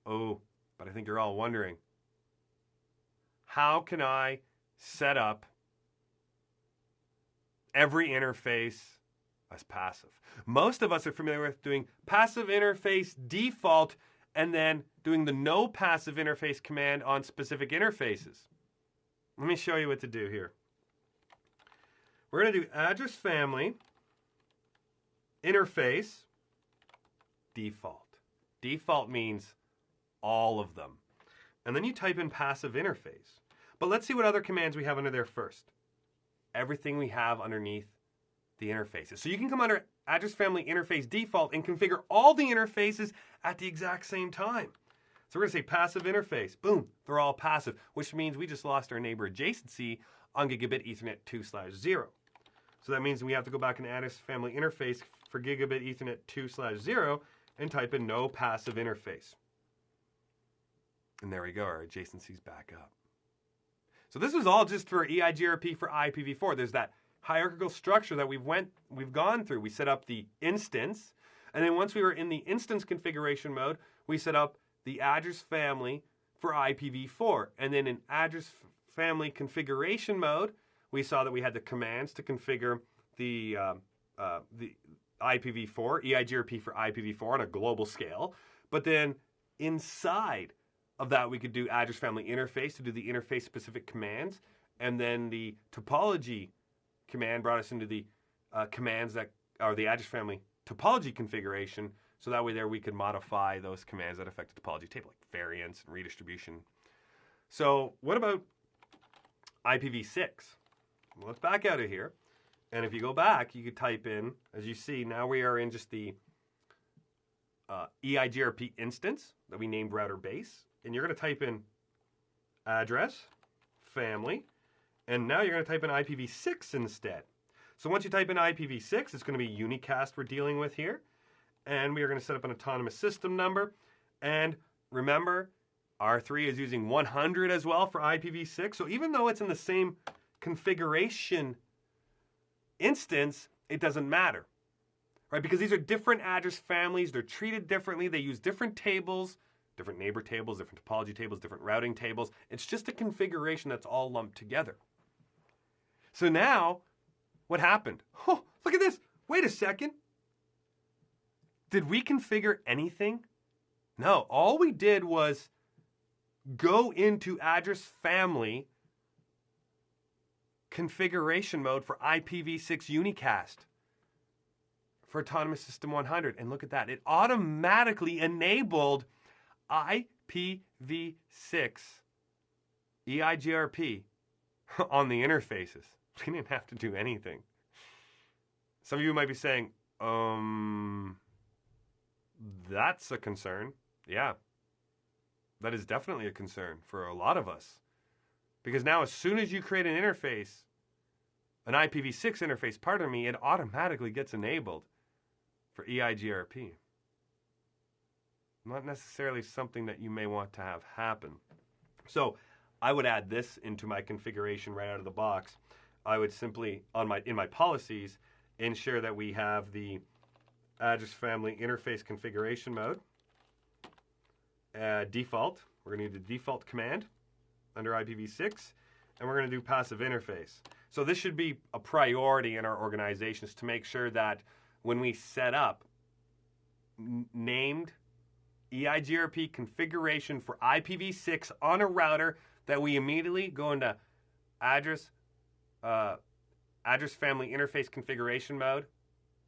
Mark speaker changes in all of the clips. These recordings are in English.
Speaker 1: Oh, but I think you're all wondering, how can I set up every interface as passive? Most of us are familiar with doing passive interface default and then doing the no passive interface command on specific interfaces. Let me show you what to do here. We're going to do address family interface default. Default means all of them. And then you type in passive interface. But let's see what other commands we have under there first. Everything we have underneath the interfaces. So you can come under address family interface default and configure all the interfaces at the exact same time. So we're going to say passive interface. Boom, they're all passive, which means we just lost our neighbor adjacency on gigabit Ethernet 2/0. So that means we have to go back and address family interface for gigabit Ethernet 2/0 and type in no passive interface. And there we go, our adjacency's back up. So this was all just for EIGRP for IPv4. There's that hierarchical structure that we've gone through. We set up the instance, and then once we were in the instance configuration mode, we set up the address family for IPv4. And then in address family configuration mode, we saw that we had the commands to configure the IPv4, EIGRP for IPv4 on a global scale. But then inside of that, we could do address family interface to do the interface specific commands. And then the topology command brought us into the commands that are the address family topology configuration. So that way there we could modify those commands that affect the topology table, like variance and redistribution. So what about IPv6? Well, let's back out of here. And if you go back, you could type in, as you see, now we are in just the EIGRP instance that we named router base. And you're going to type in address, family, and now you're going to type in IPv6 instead. So once you type in IPv6, it's going to be unicast we're dealing with here. And we are going to set up an autonomous system number. And remember, R3 is using 100 as well for IPv6. So even though it's in the same configuration instance, it doesn't matter, right? Because these are different address families. They're treated differently. They use different tables, different neighbor tables, different topology tables, different routing tables. It's just a configuration that's all lumped together. So now, what happened? Oh, look at this. Wait a second. Did we configure anything? No, all we did was go into address family configuration mode for IPv6 unicast for Autonomous System 100. And look at that. It automatically enabled IPv6 EIGRP on the interfaces. We didn't have to do anything. Some of you might be saying, that's a concern. Yeah, that is definitely a concern for a lot of us. Because now as soon as you create an interface, an IPv6 interface, pardon me, it automatically gets enabled for EIGRP. Not necessarily something that you may want to have happen. So I would add this into my configuration right out of the box. I would simply, in my policies, ensure that we have the address family interface configuration mode. Default, we're going to need the default command under IPv6, and we're going to do passive interface. So this should be a priority in our organizations to make sure that when we set up named EIGRP configuration for IPv6 on a router, that we immediately go into address family interface configuration mode,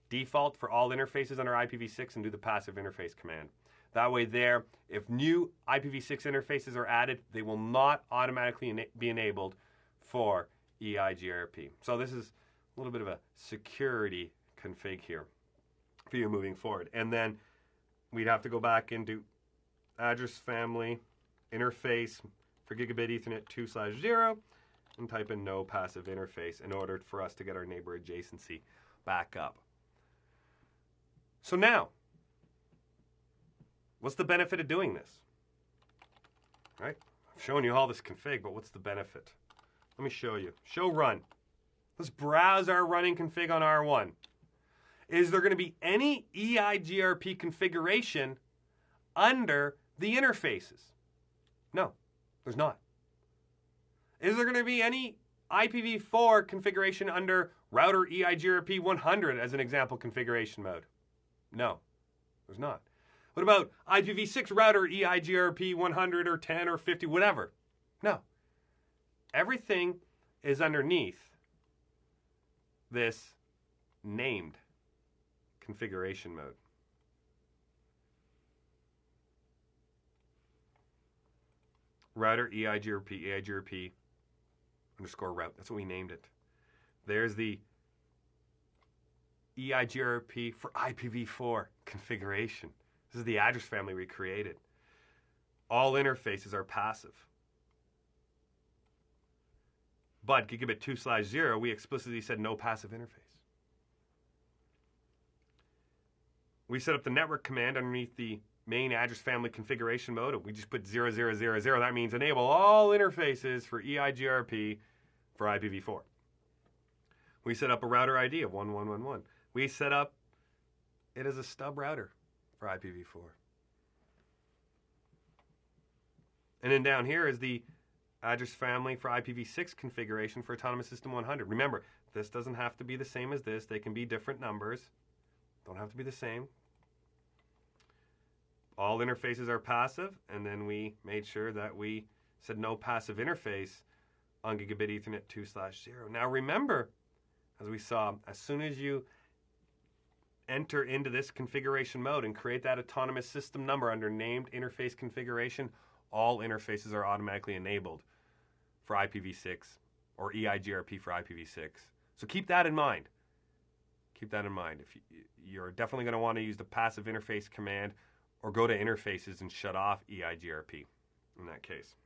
Speaker 1: default for all interfaces under IPv6, and do the passive interface command. That way there, if new IPv6 interfaces are added, they will not automatically be enabled for EIGRP. So this is a little bit of a security config here for you moving forward. And then we'd have to go back into address family interface for gigabit Ethernet 2/0 and type in no passive interface in order for us to get our neighbor adjacency back up. So now, what's the benefit of doing this? Right? I've shown you all this config, but what's the benefit? Let me show you. Show run. Let's browse our running config on R1. Is there going to be any EIGRP configuration under the interfaces? No, there's not. Is there going to be any IPv4 configuration under router EIGRP 100 as an example configuration mode? No, there's not. What about IPv6 router EIGRP 100 or 10 or 50, whatever? No. Everything is underneath this named configuration mode. Router EIGRP underscore route. That's what we named it. There's the EIGRP for IPv4 configuration. This is the address family we created. All interfaces are passive. But gigabit 2/0, we explicitly said no passive interface. We set up the network command underneath the main address family configuration mode. We just put 0000. That means enable all interfaces for EIGRP for IPv4. We set up a router ID of 1111. We set up it as a stub router for IPv4. And then down here is the address family for IPv6 configuration for Autonomous System 100. Remember, this doesn't have to be the same as this. They can be different numbers. Don't have to be the same. All interfaces are passive, and then we made sure that we said no passive interface on Gigabit Ethernet 2/0. Now remember, as we saw, as soon as you enter into this configuration mode and create that autonomous system number under named interface configuration, all interfaces are automatically enabled for IPv6 or EIGRP for IPv6. So keep that in mind. Keep that in mind. If you're definitely going to want to use the passive interface command or go to interfaces and shut off EIGRP in that case.